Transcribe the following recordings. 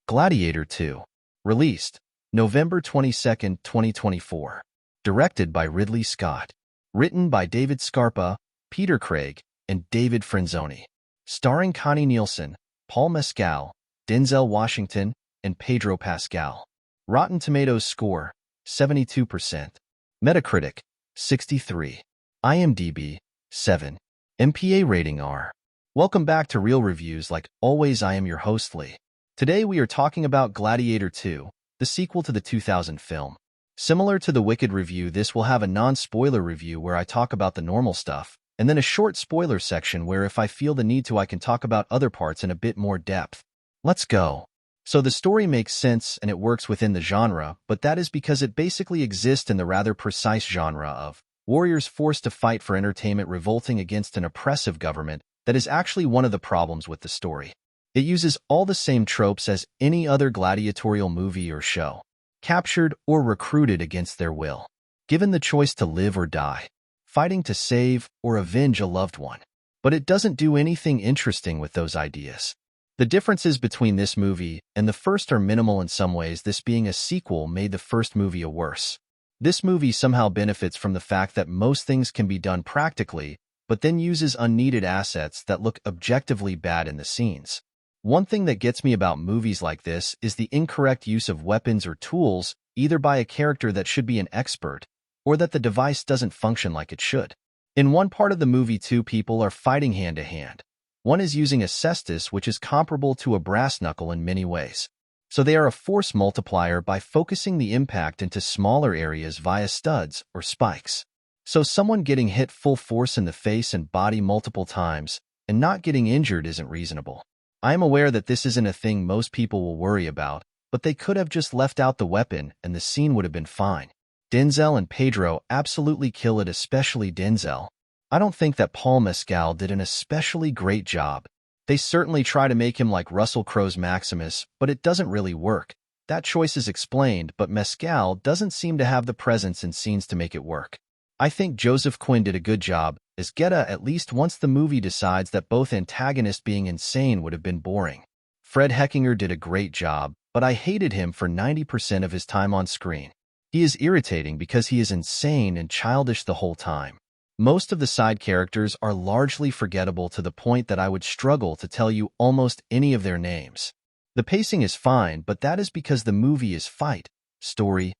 Gladiator 2. Released November 22, 2024. Directed by Ridley Scott. Written by David Scarpa, Peter Craig, and David Frenzoni. Starring Connie Nielsen, Paul Mescal, Denzel Washington, and Pedro Pascal. Rotten Tomatoes score, 72%. Metacritic, 63. IMDb, 7. MPA rating R. Welcome back to Real Reviews. Like always, I am your host, Lee. Today we are talking about Gladiator 2, the sequel to the 2000 film. Similar to the Wicked review, this will have a non-spoiler review where I talk about the normal stuff, and then a short spoiler section where if I feel the need to I can talk about other parts in a bit more depth. Let's go. So the story makes sense and it works within the genre, but that is because it basically exists in the rather precise genre of warriors forced to fight for entertainment revolting against an oppressive government. That is actually one of the problems with the story. It uses all the same tropes as any other gladiatorial movie or show, captured or recruited against their will, given the choice to live or die, fighting to save or avenge a loved one. But it doesn't do anything interesting with those ideas. The differences between this movie and the first are minimal in some ways. This being a sequel made the first movie a worse. This movie somehow benefits from the fact that most things can be done practically, but then uses unneeded assets that look objectively bad in the scenes. One thing that gets me about movies like this is the incorrect use of weapons or tools, either by a character that should be an expert, or that the device doesn't function like it should. In one part of the movie, two people are fighting hand-to-hand. One is using a cestus, which is comparable to a brass knuckle in many ways. So they are a force multiplier by focusing the impact into smaller areas via studs or spikes. So someone getting hit full force in the face and body multiple times and not getting injured isn't reasonable. I am aware that this isn't a thing most people will worry about, but they could have just left out the weapon and the scene would have been fine. Denzel and Pedro absolutely kill it, especially Denzel. I don't think that Paul Mescal did an especially great job. They certainly try to make him like Russell Crowe's Maximus, but it doesn't really work. That choice is explained, but Mescal doesn't seem to have the presence in scenes to make it work. I think Joseph Quinn did a good job as Geta, at least once the movie decides that both antagonists being insane would have been boring. Fred Heckinger did a great job, but I hated him for 90% of his time on screen. He is irritating because he is insane and childish the whole time. Most of the side characters are largely forgettable to the point that I would struggle to tell you almost any of their names. The pacing is fine, but that is because the movie is fight, story,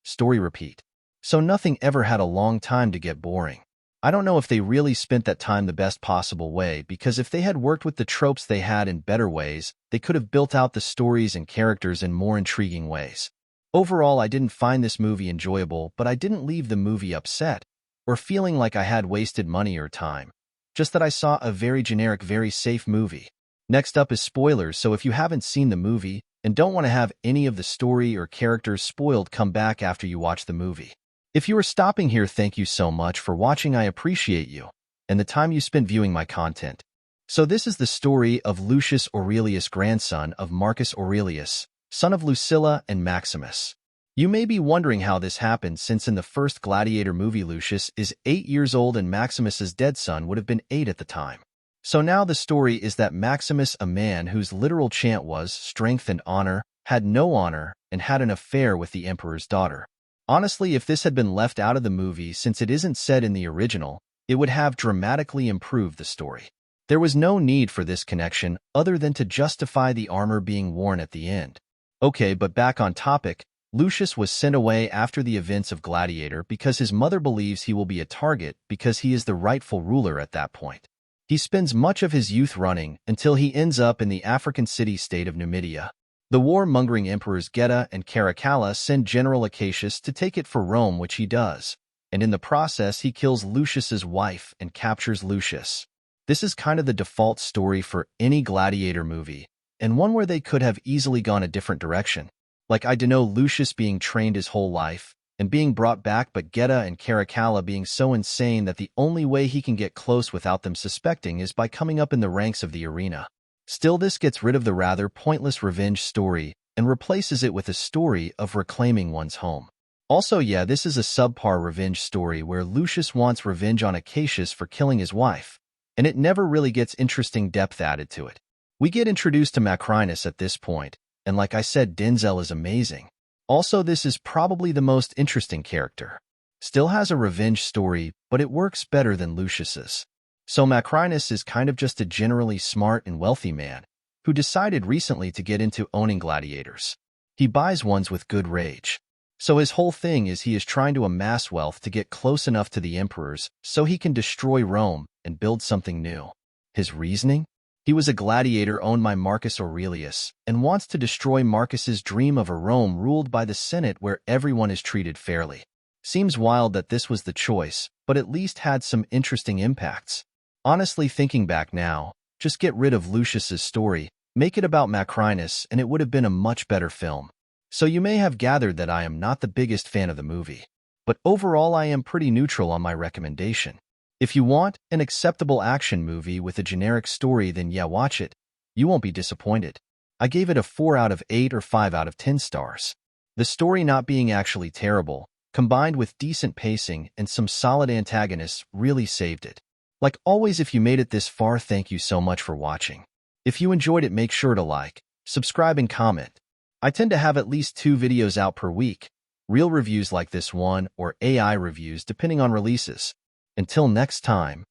repeat. So nothing ever had a long time to get boring. I don't know if they really spent that time the best possible way, because if they had worked with the tropes they had in better ways, they could have built out the stories and characters in more intriguing ways. Overall, I didn't find this movie enjoyable, but I didn't leave the movie upset or feeling like I had wasted money or time. Just that I saw a very generic, very safe movie. Next up is spoilers, so if you haven't seen the movie and don't want to have any of the story or characters spoiled, come back after you watch the movie. If you are stopping here, thank you so much for watching. I appreciate you and the time you spent viewing my content. So this is the story of Lucius Aurelius, grandson of Marcus Aurelius, son of Lucilla and Maximus. You may be wondering how this happened, since in the first Gladiator movie Lucius is 8 years old and Maximus's dead son would have been 8 at the time. So now the story is that Maximus, a man whose literal chant was strength and honor, had no honor and had an affair with the emperor's daughter. Honestly, if this had been left out of the movie, since it isn't said in the original, it would have dramatically improved the story. There was no need for this connection other than to justify the armor being worn at the end. Okay, but back on topic, Lucius was sent away after the events of Gladiator because his mother believes he will be a target because he is the rightful ruler at that point. He spends much of his youth running until he ends up in the African city-state of Numidia. The war-mongering emperors Geta and Caracalla send General Acacius to take it for Rome, which he does, and in the process he kills Lucius's wife and captures Lucius. This is kind of the default story for any Gladiator movie, and one where they could have easily gone a different direction. Like, I know Lucius being trained his whole life and being brought back, but Geta and Caracalla being so insane that the only way he can get close without them suspecting is by coming up in the ranks of the arena. Still, this gets rid of the rather pointless revenge story and replaces it with a story of reclaiming one's home. Also, yeah, this is a subpar revenge story where Lucius wants revenge on Acacius for killing his wife, and it never really gets interesting depth added to it. We get introduced to Macrinus at this point, And like I said, Denzel is amazing. Also, this is probably the most interesting character. Still has a revenge story, but it works better than Lucius's. So Macrinus is kind of just a generally smart and wealthy man who decided recently to get into owning gladiators. He buys ones with good rage. So his whole thing is he is trying to amass wealth to get close enough to the emperors so he can destroy Rome and build something new. His reasoning? He was a gladiator owned by Marcus Aurelius and wants to destroy Marcus's dream of a Rome ruled by the Senate where everyone is treated fairly. Seems wild that this was the choice, but at least had some interesting impacts. Honestly, thinking back now, just get rid of Lucius's story, make it about Macrinus, and it would have been a much better film. So you may have gathered that I am not the biggest fan of the movie. But overall, I am pretty neutral on my recommendation. If you want an acceptable action movie with a generic story, then yeah, watch it. You won't be disappointed. I gave it a 4 out of 8 or 5 out of 10 stars. The story not being actually terrible, combined with decent pacing and some solid antagonists, really saved it. Like always, if you made it this far, thank you so much for watching. If you enjoyed it, make sure to like, subscribe, and comment. I tend to have at least 2 videos out per week, real reviews like this one or AI reviews depending on releases. Until next time.